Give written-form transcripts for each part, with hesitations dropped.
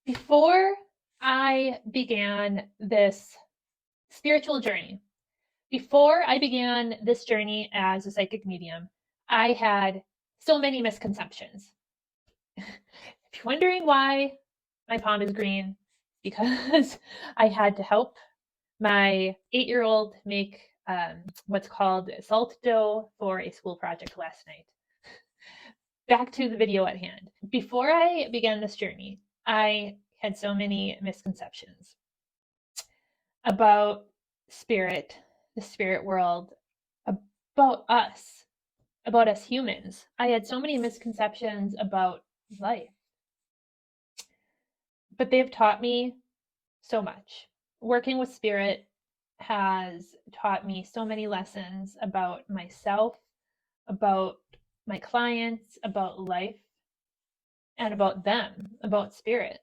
Before I began this spiritual journey, before I began this journey as a psychic medium, I had so many misconceptions. If you're wondering why my palm is green, because I had to help my 8-year-old make what's called salt dough for a school project last night. Back to the video at hand. Before I began this journey, I had so many misconceptions about spirit, the spirit world, about us humans. I had so many misconceptions about life, but they've taught me so much. Working with spirit has taught me so many lessons about myself, about my clients, about life, and about them, about spirit.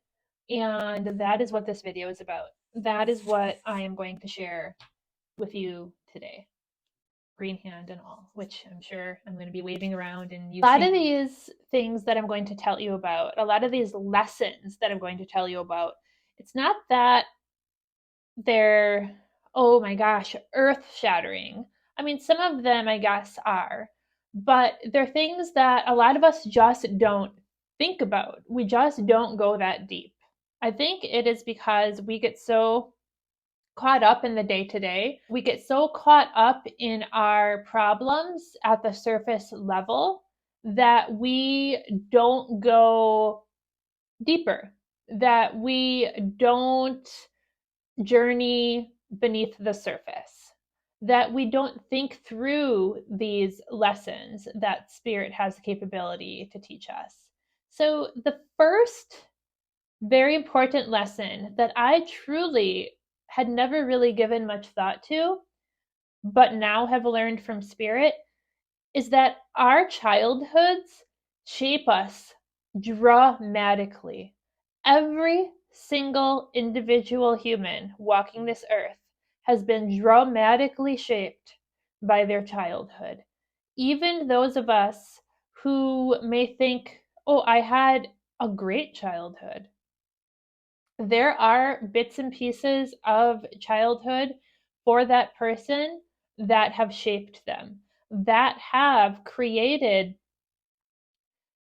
And that is what this video is about. That is what I am going to share with you today. Green hand and all, which I'm sure I'm going to be waving around and using. A lot of these things that I'm going to tell you about, a lot of these lessons that I'm going to tell you about, it's not that they're, oh my gosh, earth shattering. I mean, some of them I guess are, but they're things that a lot of us just don't think about. We just don't go that deep. I think it is because we get so caught up in the day to day. We get so caught up in our problems at the surface level that we don't go deeper, that we don't journey beneath the surface, that we don't think through these lessons that spirit has the capability to teach us. So, the first very important lesson that I truly had never really given much thought to, but now have learned from spirit, is that our childhoods shape us dramatically. Every single individual human walking this earth has been dramatically shaped by their childhood. Even those of us who may think, oh, I had a great childhood. There are bits and pieces of childhood for that person that have shaped them, that have created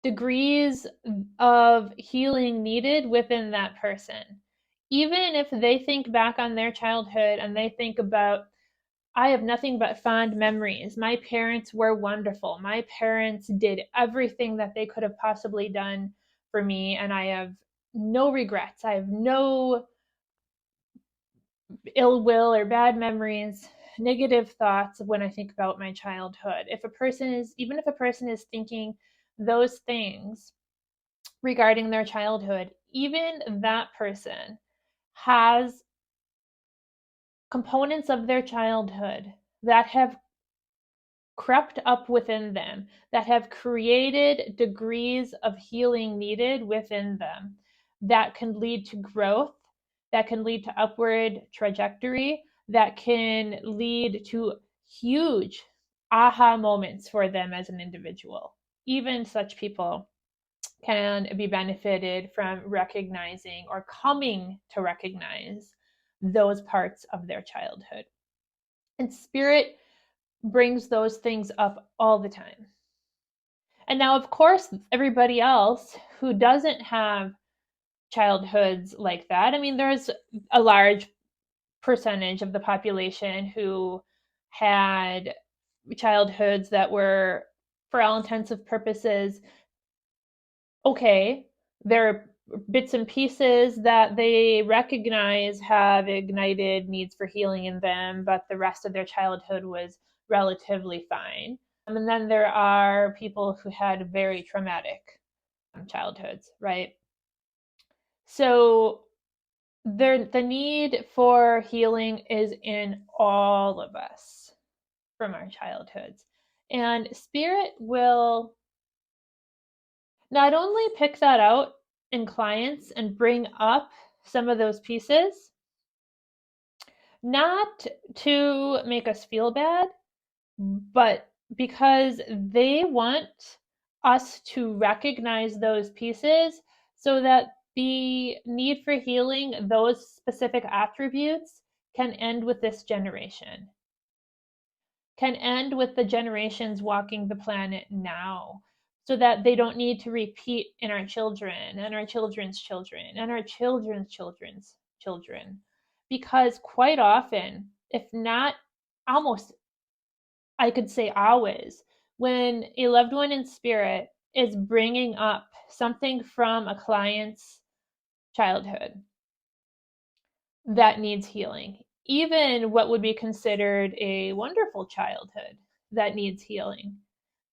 degrees of healing needed within that person. Even if they think back on their childhood and they think about, I have nothing but fond memories. My parents were wonderful. My parents did everything that they could have possibly done for me, and I have no regrets. I have no ill will or bad memories, negative thoughts when I think about my childhood. Even if a person is thinking those things regarding their childhood, even that person has components of their childhood that have crept up within them, that have created degrees of healing needed within them, that can lead to growth, that can lead to upward trajectory, that can lead to huge aha moments for them as an individual. Even such people can be benefited from recognizing or coming to recognize those parts of their childhood. And spirit brings those things up all the time. And now, of course, everybody else who doesn't have childhoods like that, I mean, there's a large percentage of the population who had childhoods that were, for all intensive purposes, okay. There are bits and pieces that they recognize have ignited needs for healing in them, but the rest of their childhood was relatively fine. And then there are people who had very traumatic childhoods, right? So the need for healing is in all of us from our childhoods. And spirit will not only pick that out in clients and bring up some of those pieces, not to make us feel bad, but because they want us to recognize those pieces so that The need for healing, those specific attributes, can end with this generation, can end with the generations walking the planet now, so that they don't need to repeat in our children and our children's children and our children's children's children. Because quite often, if not almost, I could say always, when a loved one in spirit is bringing up something from a client's childhood that needs healing, even what would be considered a wonderful childhood that needs healing,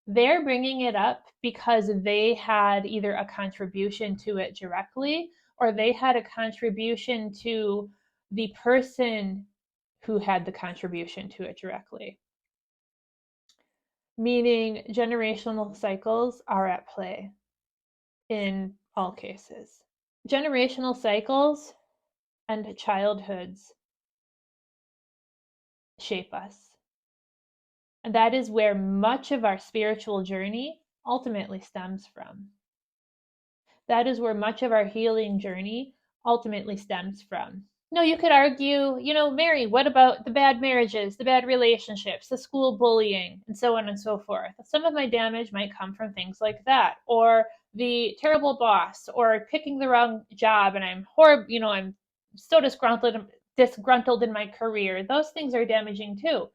they're bringing it up because they had either a contribution to it directly, or they had a contribution to the person who had the contribution to it directly. Meaning generational cycles are at play in all cases. Generational cycles and childhoods shape us. And that is where much of our spiritual journey ultimately stems from. That is where much of our healing journey ultimately stems from. No, you could argue, Mary, what about the bad marriages, the bad relationships, the school bullying, and so on and so forth? Some of my damage might come from things like that, or the terrible boss, or picking the wrong job, and I'm horrible, I'm so disgruntled in my career. Those things are damaging too.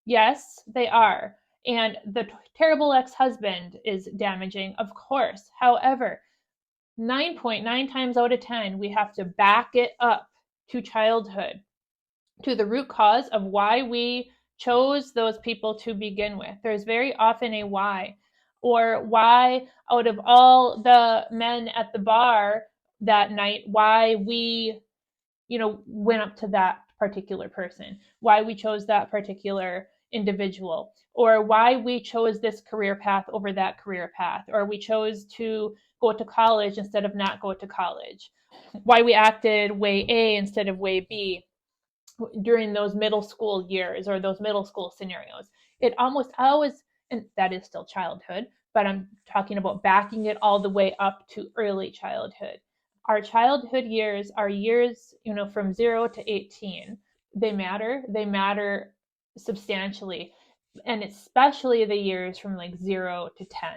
Yes, they are. And the terrible ex-husband is damaging, of course. However, 9.9 times out of 10, we have to back it up to childhood, to the root cause of why we chose those people to begin with. There's very often a why, or why out of all the men at the bar that night, why we, went up to that particular person, why we chose that particular individual, or why we chose this career path over that career path, or we chose to go to college instead of not go to college, why we acted way A instead of way B during those middle school years or those middle school scenarios. It almost always, and that is still childhood, but I'm talking about backing it all the way up to early childhood. Our childhood years are years, from 0 to 18. They matter substantially. And especially the years from like 0 to 10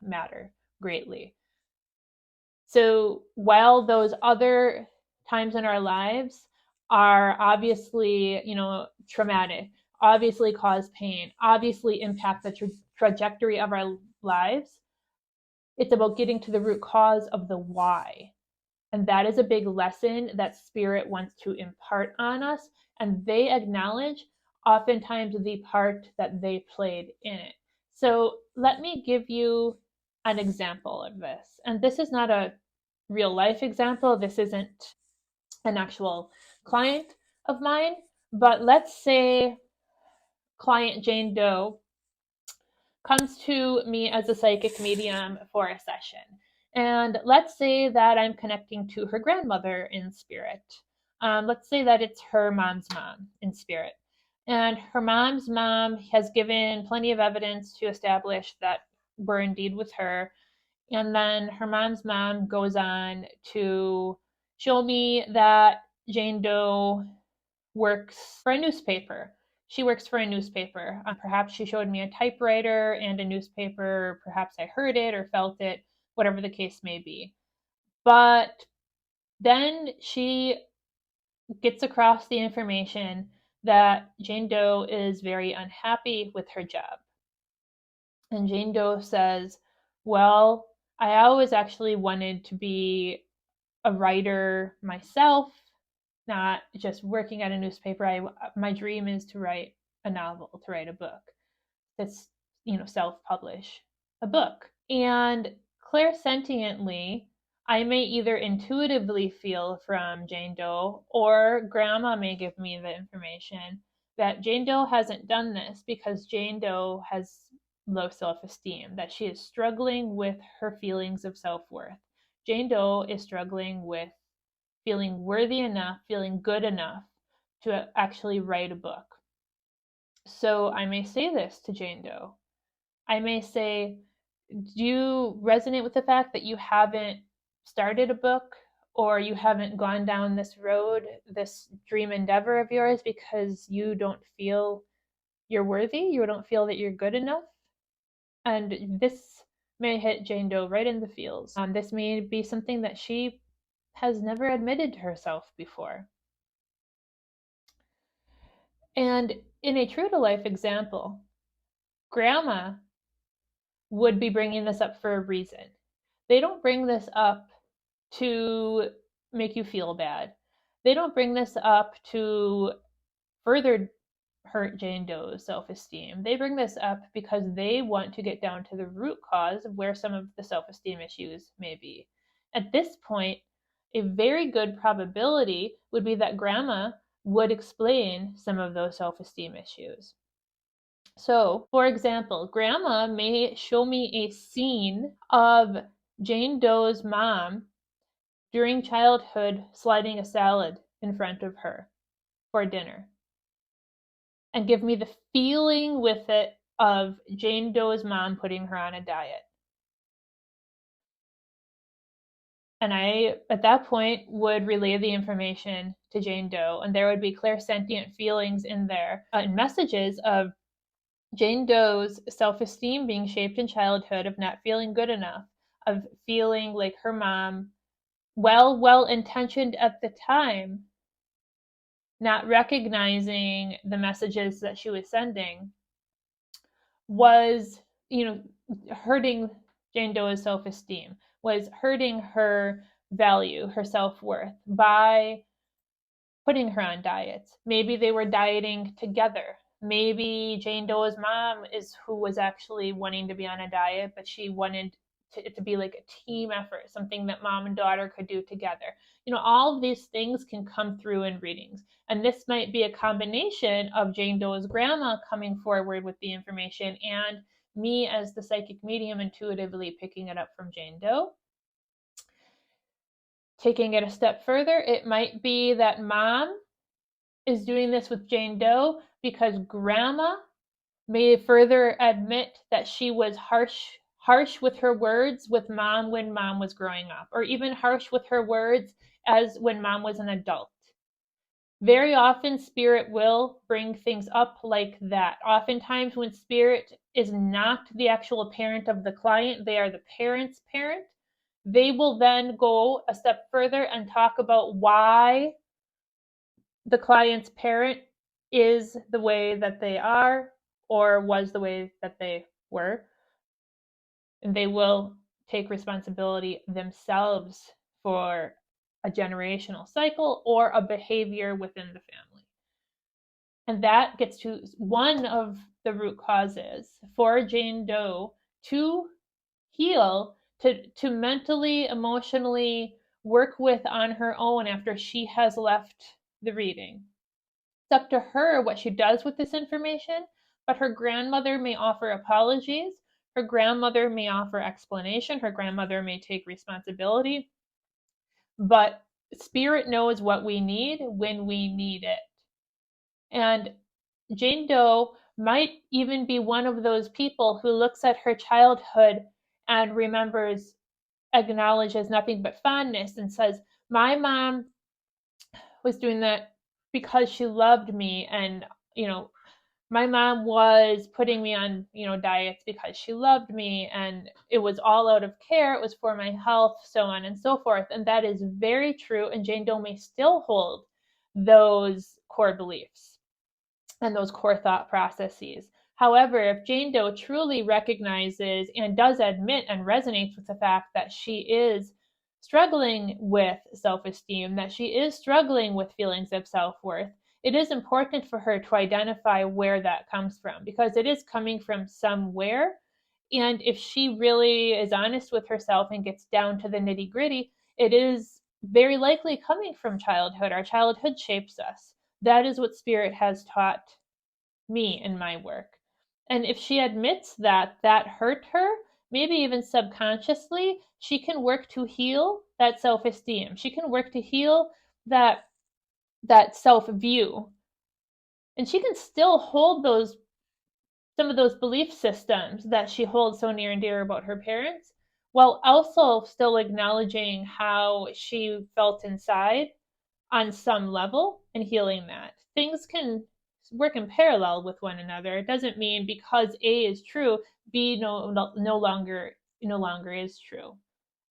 matter greatly. So while those other times in our lives are obviously, traumatic, obviously cause pain, obviously impact the trajectory of our lives, it's about getting to the root cause of the why. And that is a big lesson that spirit wants to impart on us. And they acknowledge oftentimes the part that they played in it. So let me give you an example of this. And this is not a real life example. This isn't an actual client of mine. But let's say client Jane Doe comes to me as a psychic medium for a session. And let's say that I'm connecting to her grandmother in spirit. Let's say that it's her mom's mom in spirit. And her mom's mom has given plenty of evidence to establish that we're indeed with her. And then her mom's mom goes on to show me that Jane Doe works for a newspaper. She works for a newspaper. Perhaps she showed me a typewriter and a newspaper. Perhaps I heard it or felt it, whatever the case may be. But then she gets across the information that Jane Doe is very unhappy with her job. And Jane Doe says, well, I always actually wanted to be a writer myself, not just working at a newspaper. My dream is to write a novel, to write a book, that's, self-publish a book. And clairsentiently, I may either intuitively feel from Jane Doe, or Grandma may give me the information that Jane Doe hasn't done this because Jane Doe has low self-esteem, that she is struggling with her feelings of self-worth. Jane Doe is struggling with feeling worthy enough, feeling good enough to actually write a book. So I may say this to Jane Doe. I may say, do you resonate with the fact that you haven't started a book or you haven't gone down this road, this dream endeavor of yours, because you don't feel you're worthy, you don't feel that you're good enough. And this may hit Jane Doe right in the feels. This may be something that she has never admitted to herself before. And in a true to life example, grandma would be bringing this up for a reason. They don't bring this up to make you feel bad. They don't bring this up to further hurt Jane Doe's self-esteem. They bring this up because they want to get down to the root cause of where some of the self-esteem issues may be. At this point, a very good probability would be that grandma would explain some of those self-esteem issues. So, for example, grandma may show me a scene of Jane Doe's mom during childhood sliding a salad in front of her for dinner, and give me the feeling with it of Jane Doe's mom putting her on a diet. And I, at that point, would relay the information to Jane Doe, and there would be clairsentient feelings in there and messages of Jane Doe's self-esteem being shaped in childhood, of not feeling good enough, of feeling like her mom, well-intentioned at the time, not recognizing the messages that she was sending, was, hurting Jane Doe's self-esteem, was hurting her value, her self-worth, by putting her on diets. Maybe they were dieting together. Maybe Jane Doe's mom is who was actually wanting to be on a diet, but she wanted it to be like a team effort, something that mom and daughter could do together. All of these things can come through in readings. And this might be a combination of Jane Doe's grandma coming forward with the information and me as the psychic medium intuitively picking it up from Jane Doe. Taking it a step further, it might be that mom is doing this with Jane Doe because grandma may further admit that she was harsh with her words with mom when mom was growing up, or even harsh with her words as when mom was an adult. Very often, spirit will bring things up like that. Oftentimes, when spirit is not the actual parent of the client, they are the parent's parent, they will then go a step further and talk about why the client's parent is the way that they are, or was the way that they were. And they will take responsibility themselves for a generational cycle or a behavior within the family. And that gets to one of the root causes for Jane Doe to heal, to mentally, emotionally work with on her own after she has left the reading. It's up to her what she does with this information, but her grandmother may offer apologies, her grandmother may offer explanation, her grandmother may take responsibility, but spirit knows what we need when we need it. And Jane Doe might even be one of those people who looks at her childhood and remembers, acknowledges nothing but fondness and says, my mom was doing that because she loved me, and my mom was putting me on diets because she loved me, and it was all out of care, it was for my health, so on and so forth. And that is very true, and Jane Doe may still hold those core beliefs and those core thought processes. However, if Jane Doe truly recognizes and does admit and resonates with the fact that she is struggling with self-esteem, that she is struggling with feelings of self-worth, it is important for her to identify where that comes from, because it is coming from somewhere. And if she really is honest with herself and gets down to the nitty-gritty, it is very likely coming from childhood. Our childhood shapes us. That is what spirit has taught me in my work. And if she admits that hurt her, maybe even subconsciously, she can work to heal that self-esteem. She can work to heal that self-view. And she can still hold some of those belief systems that she holds so near and dear about her parents, while also still acknowledging how she felt inside on some level and healing that. Things can work in parallel with one another. It doesn't mean because A is true, B no longer is true,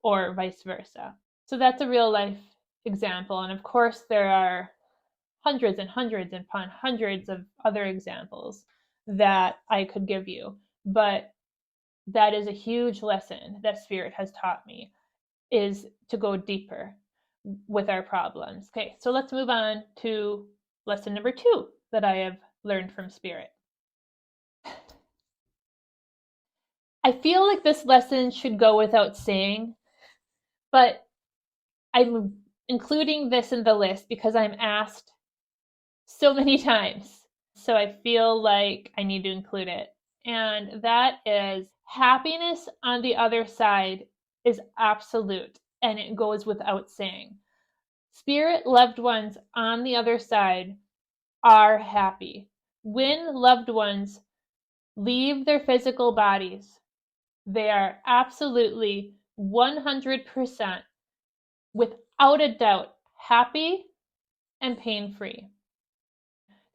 or vice versa. So that's a real life example. And of course, there are hundreds and hundreds upon hundreds of other examples that I could give you. But that is a huge lesson that Spirit has taught me, is to go deeper with our problems. Okay, so let's move on to lesson number 2 that I have learned from Spirit. I feel like this lesson should go without saying, but I'm including this in the list because I'm asked so many times. So I feel like I need to include it. And that is, happiness on the other side is absolute, and it goes without saying. Spirit loved ones on the other side are happy. When loved ones leave their physical bodies, they are absolutely 100%, without a doubt, happy and pain-free.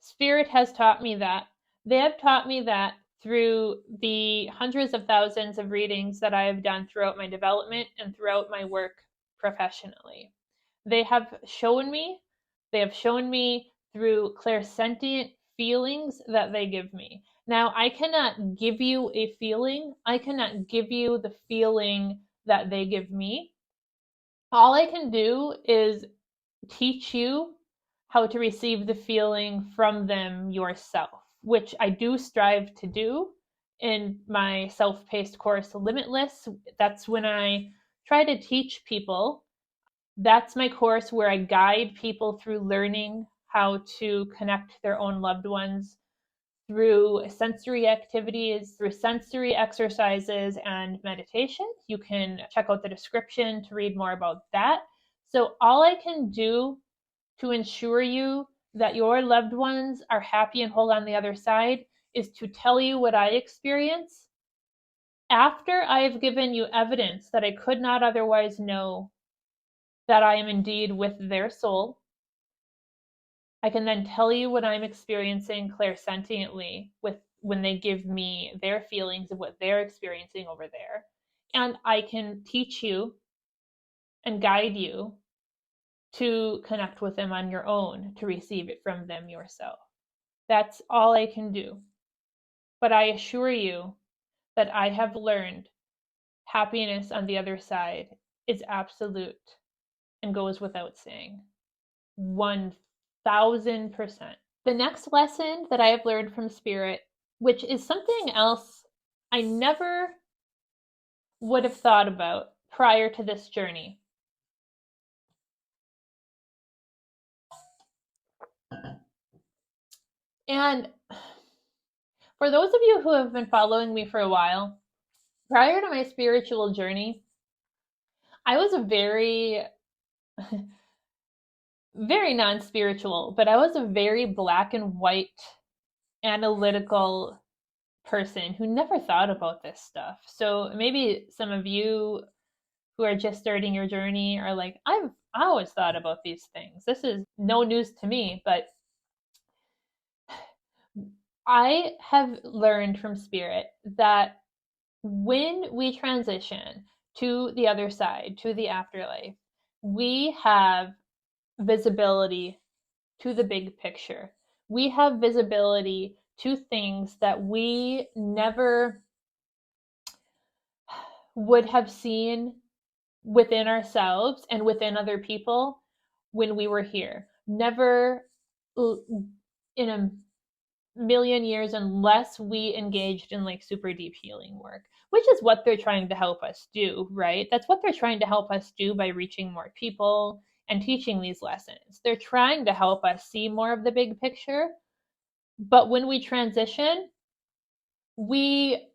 Spirit has taught me that. They have taught me that through the hundreds of thousands of readings that I have done throughout my development and throughout my work professionally. They have shown me through clairsentient feelings that they give me. Now, I cannot give you a feeling. I cannot give you the feeling that they give me. All I can do is teach you how to receive the feeling from them yourself, which I do strive to do in my self-paced course, Limitless. That's when I try to teach people. That's my course where I guide people through learning how to connect their own loved ones through sensory activities, through sensory exercises and meditation. You can check out the description to read more about that. So all I can do to ensure you that your loved ones are happy and whole on the other side is to tell you what I experience after I have given you evidence that I could not otherwise know that I am indeed with their soul. I can then tell you what I'm experiencing clairsentiently with when they give me their feelings of what they're experiencing over there. And I can teach you and guide you to connect with them on your own, to receive it from them yourself. That's all I can do. But I assure you that I have learned happiness on the other side is absolute and goes without saying. 1000%. The next lesson that I have learned from Spirit, which is something else I never would have thought about prior to this journey. And for those of you who have been following me for a while, prior to my spiritual journey, I was a very non-spiritual, but I was a very black and white analytical person who never thought about this stuff. So maybe some of you who are just starting your journey are like, I always thought about these things. This is no news to me, but I have learned from Spirit that when we transition to the other side, to the afterlife, we have visibility to the big picture. We have visibility to things that we never would have seen within ourselves and within other people when we were here. Never in a million years, unless we engaged in like super deep healing work, which is what they're trying to help us do, right? That's what they're trying to help us do by reaching more people and teaching these lessons. They're trying to help us see more of the big picture. But when we transition, we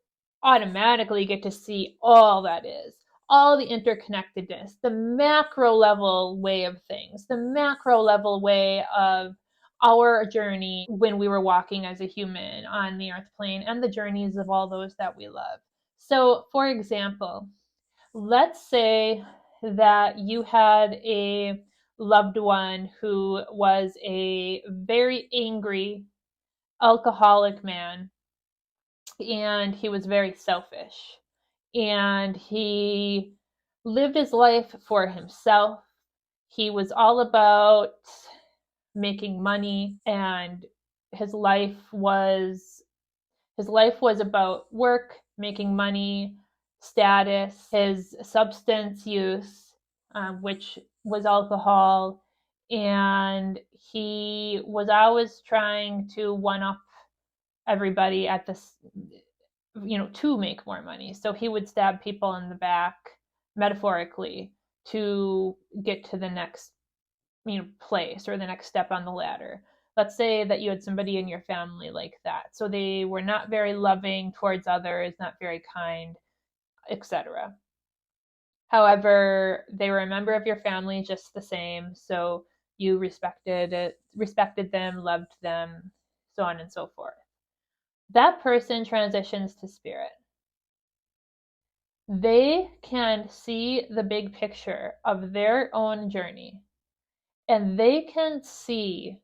automatically get to see all that is, all the interconnectedness, the macro level way of things, the macro level way of our journey when we were walking as a human on the earth plane, and the journeys of all those that we love. So, for example, Let's say that you had a loved one who was a very angry alcoholic man, and he was very selfish, and he lived his life for himself. He was all about making money, and his life was his life was about work, making money, status, his substance use, which was alcohol, and he was always trying to one up everybody at this, to make more money. So he would stab people in the back, metaphorically, to get to the next, place or the next step on the ladder. Let's say that you had somebody in your family like that. So they were not very loving towards others, not very kind, etc. However, they were a member of your family just the same, so you respected them, loved them, so on and so forth. That person transitions to spirit. They can see the big picture of their own journey, and they can see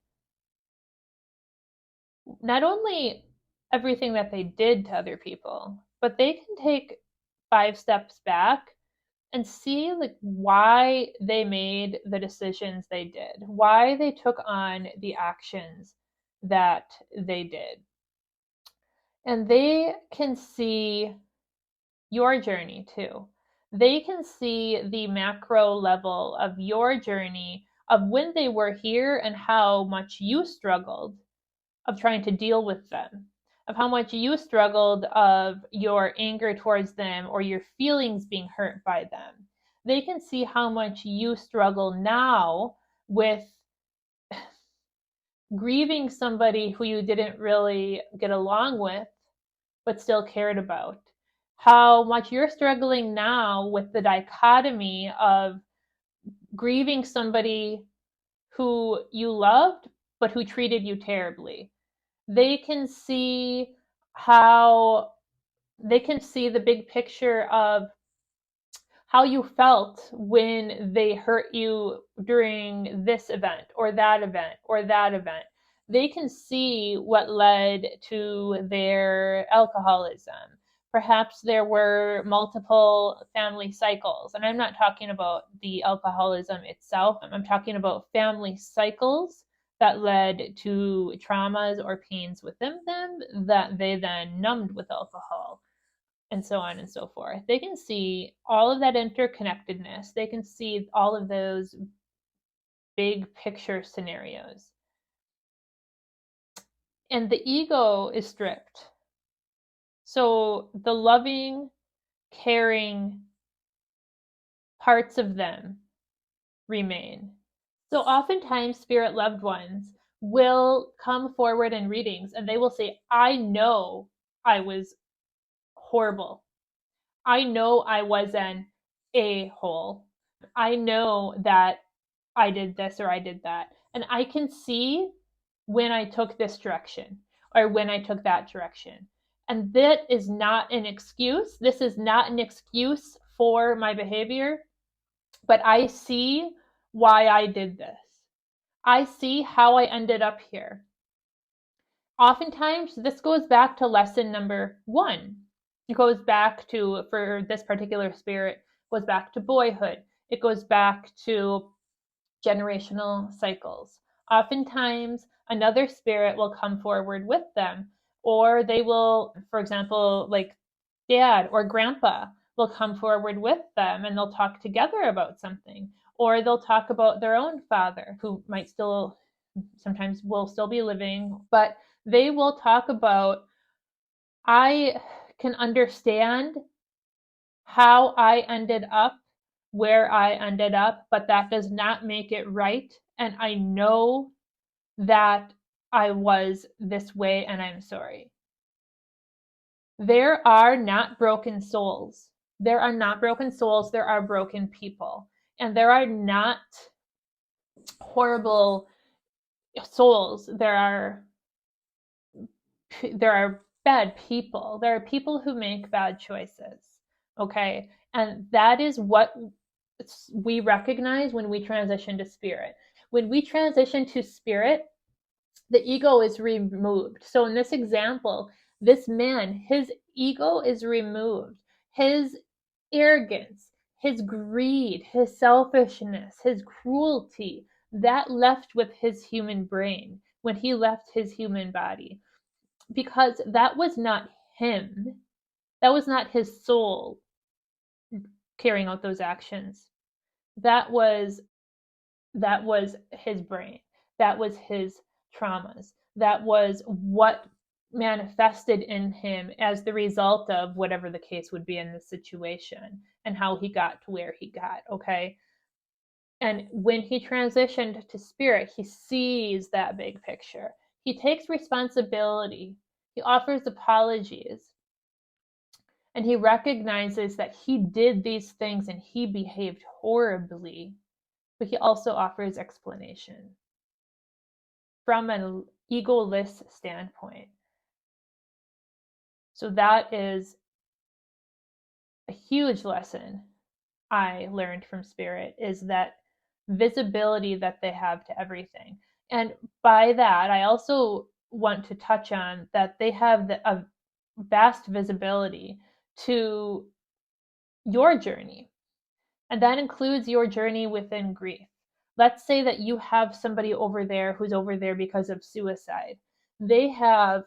not only everything that they did to other people, but they can take 5 steps back and see like why they made the decisions they did, why they took on the actions that they did. And they can see your journey too. They can see the macro level of your journey of when they were here and how much you struggled of trying to deal with them, of how much you struggled of your anger towards them or your feelings being hurt by them. They can see how much you struggle now with grieving somebody who you didn't really get along with, but still cared about. How much you're struggling now with the dichotomy of grieving somebody who you loved, but who treated you terribly. They can see the big picture of how you felt when they hurt you during this event or that event or that event. They can see what led to their alcoholism. Perhaps there were multiple family cycles. And I'm not talking about the alcoholism itself. I'm talking about family cycles that led to traumas or pains within them that they then numbed with alcohol, and so on and so forth. They can see all of that interconnectedness. They can see all of those big picture scenarios. And the ego is stripped. So the loving, caring parts of them remain. So oftentimes, spirit loved ones will come forward in readings and they will say, I know I was horrible. I know I was an a-hole. I know that I did this or I did that. And I can see when I took this direction or when I took that direction. And that is not an excuse. This is not an excuse for my behavior, but I see why I did this. I see how I ended up here. Oftentimes, this goes back to lesson number 1. It goes back to, for this particular spirit, goes back to boyhood. It goes back to generational cycles. Oftentimes, another spirit will come forward with them, or they will, for example, like dad or grandpa will come forward with them and they'll talk together about something, or they'll talk about their own father who might still, sometimes will still be living, but they will talk about, I can understand how I ended up where I ended up, but that does not make it right. And I know that I was this way and I'm sorry. There are not broken souls. There are not broken souls. There are broken people. And there are not horrible souls. There are bad people. There are people who make bad choices. Okay. And that is what we recognize when we transition to spirit. When we transition to spirit, the ego is removed. So in this example, this man, his ego is removed. His arrogance, his greed, his selfishness, his cruelty, that left with his human brain when he left his human body. Because that was not him. That was not his soul carrying out those actions. That was his brain. That was his traumas. That was what manifested in him as the result of whatever the case would be in the situation and how he got to where he got. Okay. And when he transitioned to spirit, he sees that big picture. He takes responsibility. He offers apologies. And he recognizes that he did these things and he behaved horribly, but he also offers explanation from an egoless standpoint. So that is a huge lesson I learned from spirit, is that visibility that they have to everything. And by that, I also want to touch on that they have a vast visibility to your journey. And that includes your journey within grief. Let's say that you have somebody over there who's over there because of suicide. They have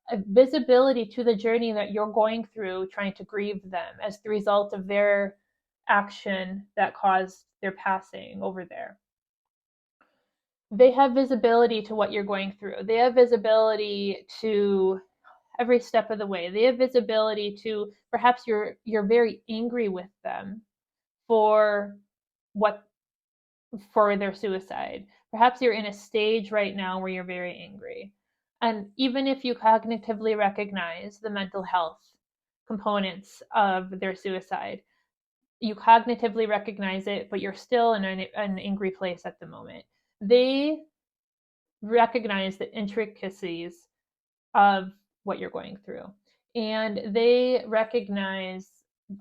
a visibility to the journey that you're going through trying to grieve them as the result of their action that caused their passing over there. They have visibility to what you're going through. They have visibility to every step of the way. They have visibility to perhaps you're very angry with them for what for their suicide. Perhaps you're in a stage right now where you're very angry. And even if you cognitively recognize the mental health components of their suicide, you cognitively recognize it, but you're still in an angry place at the moment. They recognize the intricacies of what you're going through. And they recognize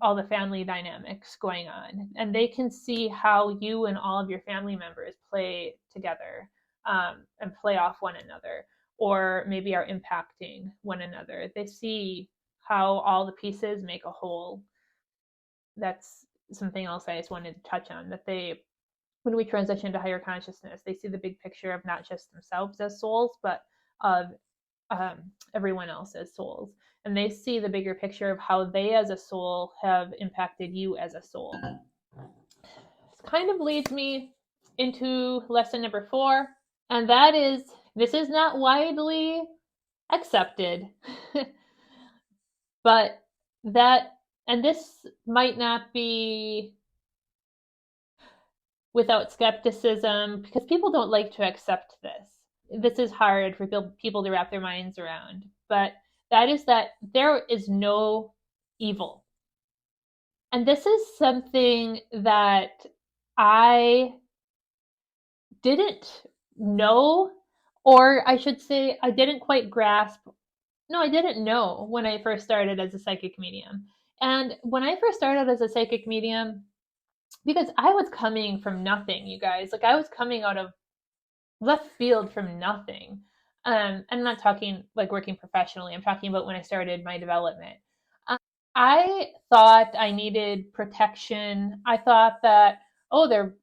all the family dynamics going on, and they can see how you and all of your family members play together, and play off one another, or maybe are impacting one another. They see how all the pieces make a whole. That's something else I just wanted to touch on, that they, when we transition to higher consciousness, they see the big picture of not just themselves as souls, but of everyone else as souls. And they see the bigger picture of how they as a soul have impacted you as a soul. This kind of leads me into lesson number 4, and that is, this is not widely accepted, but that, and this might not be without skepticism, because people don't like to accept this. This is hard for people to wrap their minds around, but that is that there is no evil. And this is something that I didn't know, or I should say, I didn't quite grasp. No, I didn't know when I first started as a psychic medium. And when I first started as a psychic medium, because I was coming from nothing, you guys, like I was coming out of left field from nothing. I'm not talking like working professionally. I'm talking about when I started my development. I thought I needed protection. I thought that, oh, there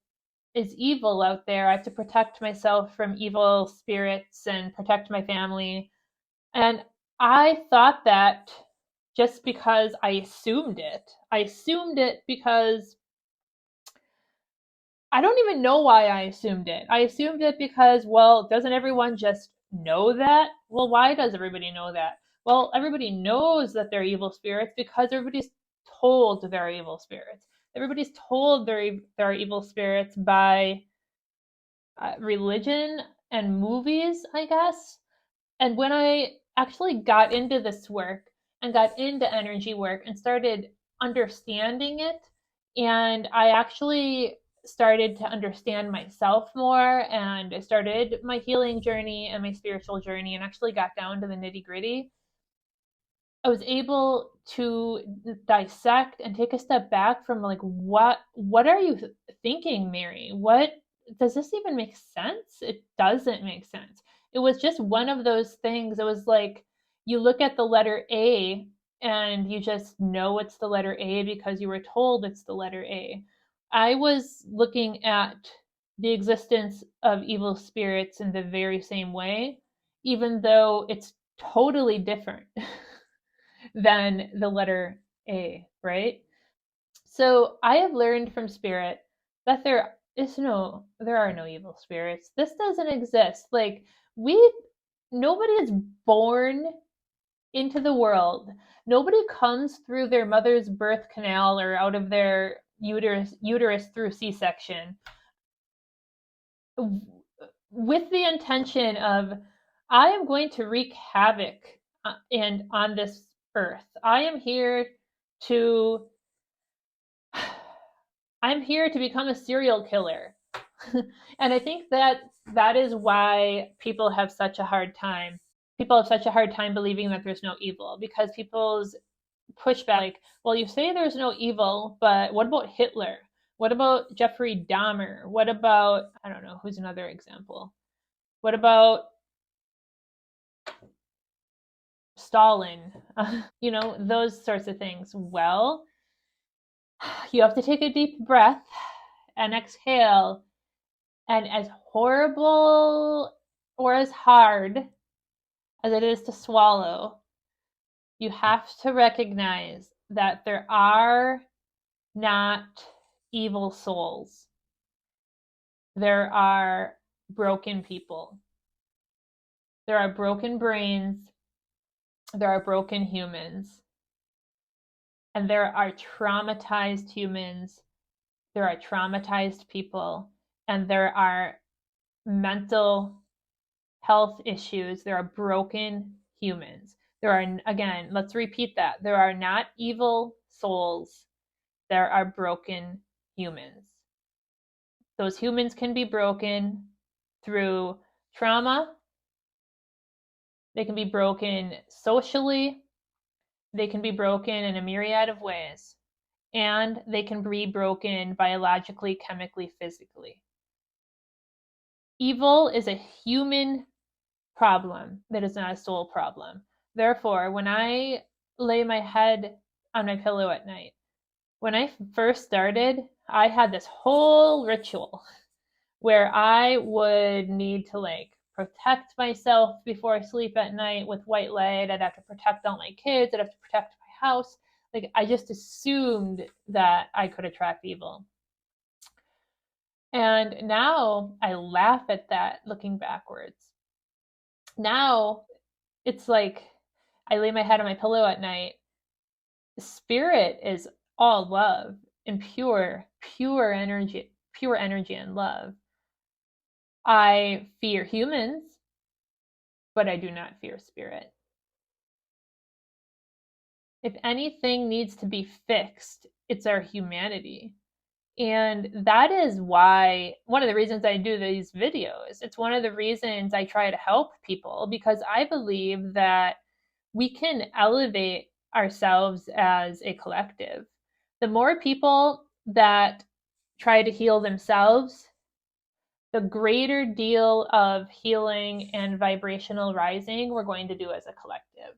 is evil out there. I have to protect myself from evil spirits and protect my family. And I thought that just because I assumed it. I assumed it because I don't even know why I assumed it. I assumed it because, well, doesn't everyone just know that? Well, why does everybody know that? Well, everybody knows that they're evil spirits because everybody's told they're evil spirits. Everybody's told they're evil spirits by religion and movies, I guess. And when I actually got into this work and got into energy work and started understanding it, and I actually started to understand myself more, and I started my healing journey and my spiritual journey and actually got down to the nitty gritty, I was able to dissect and take a step back from like, what are you thinking, Mary? What does this even make sense? It doesn't make sense. It was just one of those things. It was like you look at the letter A and you just know it's the letter A because you were told it's the letter A. I was looking at the existence of evil spirits in the very same way, even though it's totally different than the letter A, right? So I have learned from spirit that there are no evil spirits. This doesn't exist. Like, we, nobody is born into the world. Nobody comes through their mother's birth canal or out of their uterus through C-section with the intention of, I am going to wreak havoc and on this earth. To I'm here to become a serial killer. And I think that that is why people have such a hard time believing that there's no evil, because people's pushback, like, well, you say there's no evil, but what about Hitler? What about Jeffrey Dahmer? What about, I don't know, who's another example? What about Stalin? Those sorts of things. Well, you have to take a deep breath and exhale. And as horrible or as hard as it is to swallow, you have to recognize that there are not evil souls. There are broken people. There are broken brains. There are broken humans. And there are traumatized humans. There are traumatized people. And there are mental health issues. There are broken humans. There are, again, let's repeat that. There are not evil souls. There are broken humans. Those humans can be broken through trauma. They can be broken socially. They can be broken in a myriad of ways. And they can be broken biologically, chemically, physically. Evil is a human problem that is not a soul problem. Therefore, when I lay my head on my pillow at night, when I first started, I had this whole ritual where I would need to like protect myself before I sleep at night with white light. I'd have to protect all my kids. I'd have to protect my house. Like, I just assumed that I could attract evil. And now I laugh at that looking backwards. Now it's like I lay my head on my pillow at night. Spirit is all love and pure energy and love. I fear humans, but I do not fear spirit. If anything needs to be fixed, it's our humanity. And that is why, one of the reasons I do these videos, it's one of the reasons I try to help people, because I believe that we can elevate ourselves as a collective. The more people that try to heal themselves, the greater deal of healing and vibrational rising we're going to do as a collective.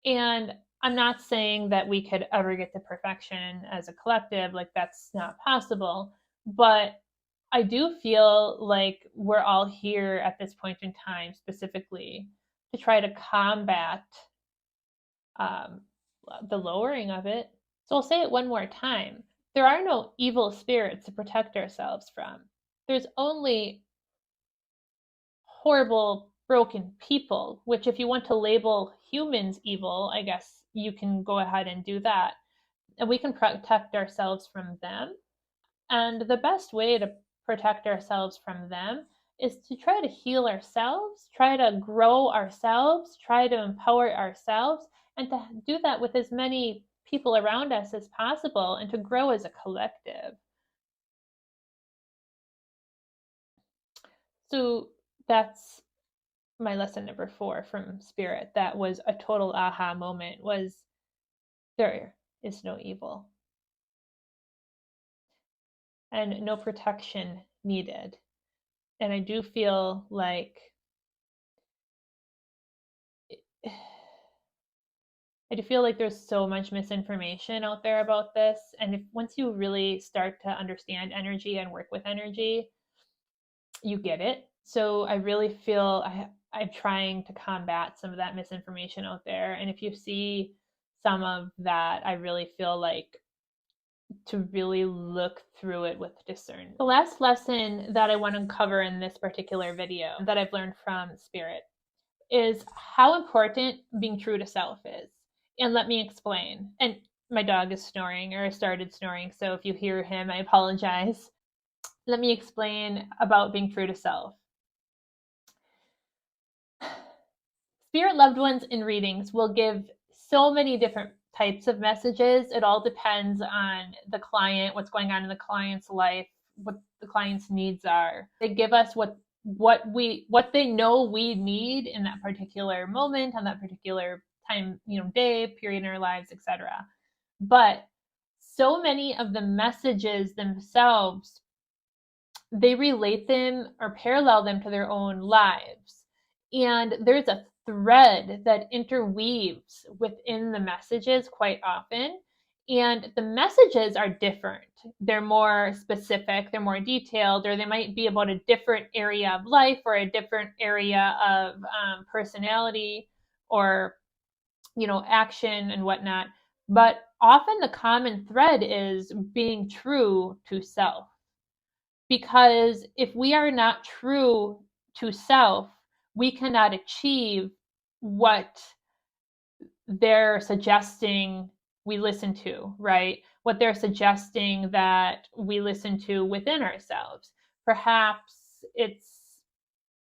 And I'm not saying that we could ever get to perfection as a collective, like, that's not possible, but I do feel like we're all here at this point in time specifically to try to combat the lowering of it. So I'll say it one more time. There are no evil spirits to protect ourselves from. There's only horrible, broken people, which, if you want to label humans evil, I guess you can go ahead and do that. And we can protect ourselves from them. And the best way to protect ourselves from them is to try to heal ourselves, try to grow ourselves, try to empower ourselves, and to do that with as many people around us as possible, and to grow as a collective. So that's my lesson number 4 from Spirit that was a total aha moment was there is no evil and no protection needed. And I do feel like there's so much misinformation out there about this. And if once you really start to understand energy and work with energy, you get it. So I really feel I'm trying to combat some of that misinformation out there. And if you see some of that, I really feel like to really look through it with discernment. The last lesson that I want to cover in this particular video that I've learned from Spirit is how important being true to self is. And let me explain. And my dog is snoring or started snoring, so if you hear him, I apologize. Let me explain about being true to self. Spirit loved ones in readings will give so many different types of messages. It all depends on the client, what's going on in the client's life, what the client's needs are. They give us what they know we need in that particular moment, on that particular time, day, period in our lives, etc. But so many of the messages themselves, they relate them or parallel them to their own lives. And there's a thread that interweaves within the messages quite often. And the messages are different. They're more specific, they're more detailed, or they might be about a different area of life or a different area of personality or, action and whatnot. But often the common thread is being true to self. Because if we are not true to self, we cannot achieve what they're suggesting we listen to, right? What they're suggesting that we listen to within ourselves. Perhaps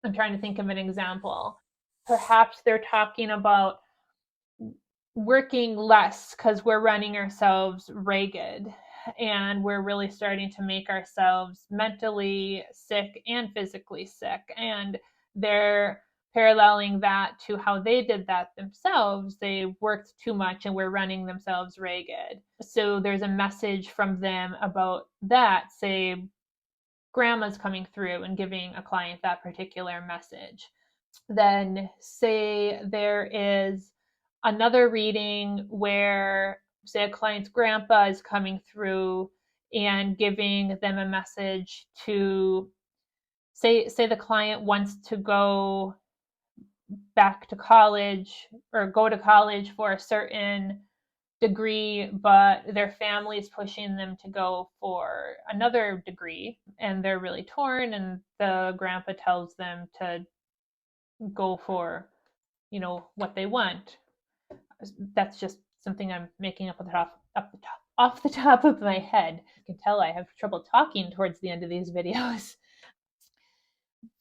I'm trying to think of an example. Perhaps they're talking about working less because we're running ourselves ragged and we're really starting to make ourselves mentally sick and physically sick. And they're paralleling that to how they did that themselves. They worked too much and were running themselves ragged. So there's a message from them about that. Say, grandma's coming through and giving a client that particular message. Then say there is another reading where, say, a client's grandpa is coming through and giving them a message to say the client wants to go back to college or go to college for a certain degree, but their family is pushing them to go for another degree and they're really torn, and the grandpa tells them to go for what they want. That's just something I'm making up off the top of my head. You can tell I have trouble talking towards the end of these videos.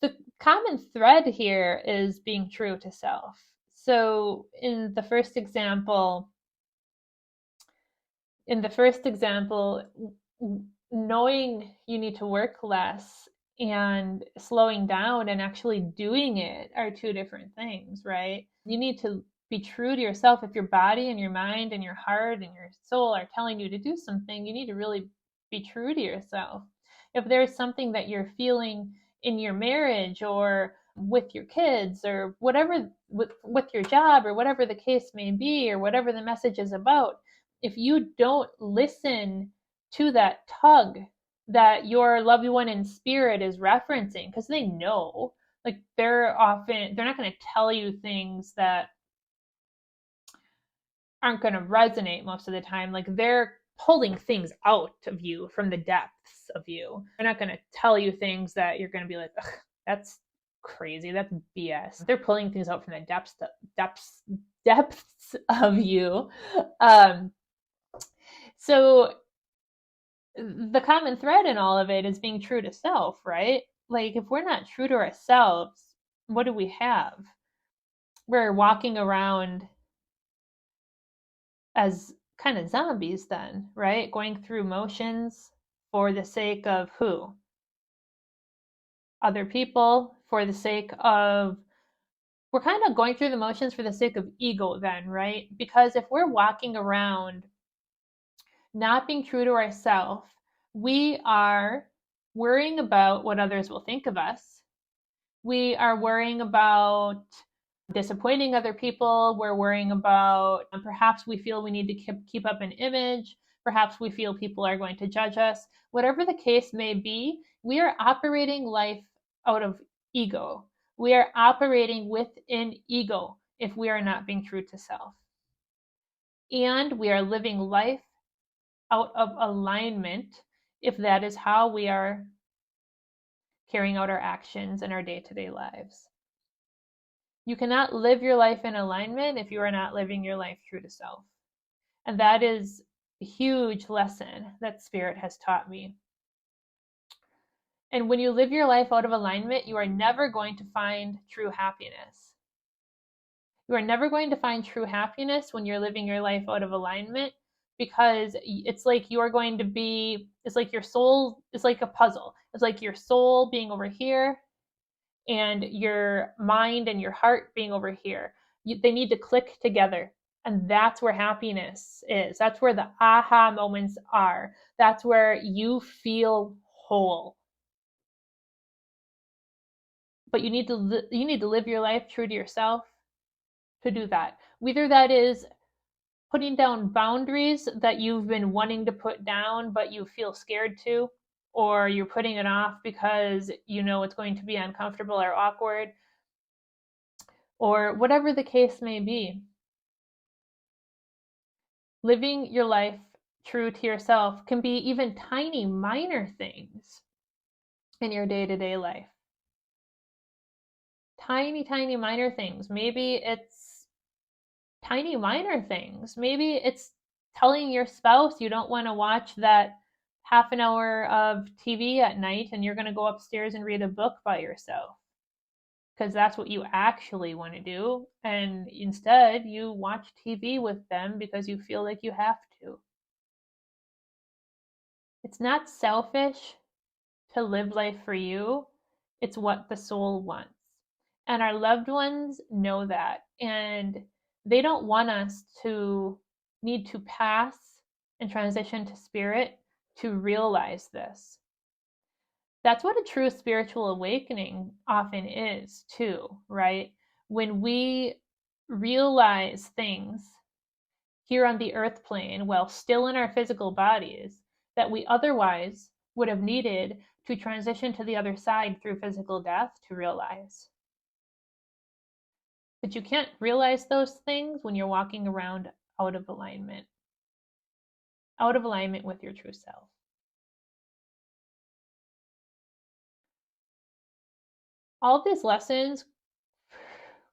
The common thread here is being true to self. So in the first example, knowing you need to work less and slowing down and actually doing it are two different things, right? You need to be true to yourself. If your body and your mind and your heart and your soul are telling you to do something, you need to really be true to yourself. If there's something that you're feeling in your marriage or with your kids or whatever, with your job or whatever the case may be, or whatever the message is about, if you don't listen to that tug that your loved one in spirit is referencing, because they know, like, they're not going to tell you things that aren't going to resonate most of the time. Like, they're pulling things out of you from the depths of you. They're not going to tell you things that you're going to be like, ugh, that's crazy, that's BS. They're pulling things out from the depths of you. So the common thread in all of it is being true to self, right? Like, if we're not true to ourselves, what do we have? We're walking around as kind of zombies then, right? Going through motions for the sake of who? Other people, for the sake of we're kind of going through the motions for the sake of ego then, right? Because if we're walking around not being true to ourselves, we are worrying about what others will think of us. We are worrying about disappointing other people. We're worrying about perhaps we feel we need to keep up an image. Perhaps we feel people are going to judge us. Whatever the case may be, we are operating life out of ego. We are operating within ego if we are not being true to self. And we are living life out of alignment if that is how we are carrying out our actions in our day-to-day lives. You cannot live your life in alignment if you are not living your life true to self. And that is a huge lesson that Spirit has taught me. And when you live your life out of alignment, you are never going to find true happiness. You are never going to find true happiness when you're living your life out of alignment, because it's like you are going to be, it's like your soul, it's like a puzzle. It's like your soul being over here and your mind and your heart being over here. They need to click together. And that's where happiness is. That's where the aha moments are. That's where you feel whole. But you need to live your life true to yourself to do that. Whether that is putting down boundaries that you've been wanting to put down but you feel scared to, or you're putting it off because you know it's going to be uncomfortable or awkward, or whatever the case may be. Living your life true to yourself can be even tiny, minor things in your day-to-day life. Tiny, tiny, minor things. Maybe it's tiny, minor things. Maybe it's telling your spouse you don't want to watch that half an hour of TV at night and you're going to go upstairs and read a book by yourself, because that's what you actually want to do. And instead, you watch TV with them because you feel like you have to. It's not selfish to live life for you. It's what the soul wants. And our loved ones know that. And they don't want us to need to pass and transition to spirit to realize this. That's what a true spiritual awakening often is, too, right? When we realize things here on the earth plane while still in our physical bodies that we otherwise would have needed to transition to the other side through physical death to realize. But you can't realize those things when you're walking around out of alignment with your true self. All of these lessons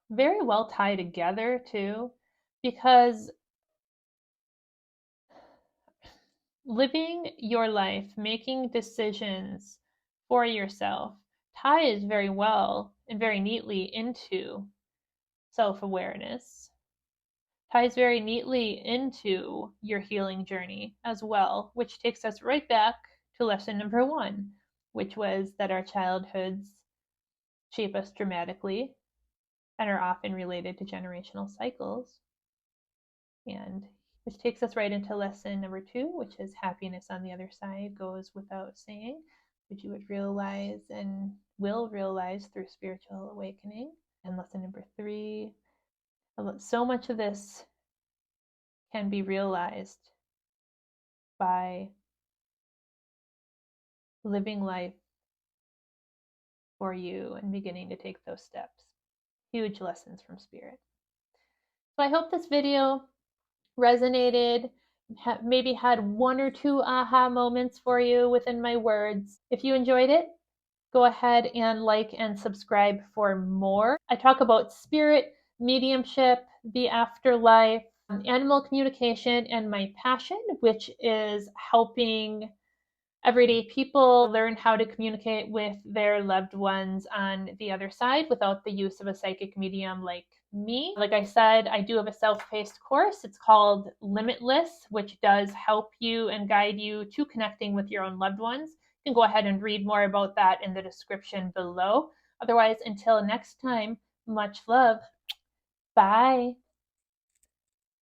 very well tie together too, because living your life, making decisions for yourself ties very well and very neatly into self-awareness, ties very neatly into your healing journey as well, which takes us right back to lesson number 1, which was that our childhoods shape us dramatically and are often related to generational cycles. And which takes us right into lesson number 2, which is happiness on the other side goes without saying, which you would realize and will realize through spiritual awakening. And lesson number 3, so much of this can be realized by living life for you and beginning to take those steps. Huge lessons from Spirit. So I hope this video resonated, maybe had 1 or 2 aha moments for you within my words. If you enjoyed it, go ahead and like and subscribe for more. I talk about spirit, mediumship, the afterlife, animal communication, and my passion, which is helping everyday people learn how to communicate with their loved ones on the other side without the use of a psychic medium like me. Like I said, I do have a self-paced course. It's called Limitless, which does help you and guide you to connecting with your own loved ones. You can go ahead and read more about that in the description below. Otherwise, until next time, Much love. Bye.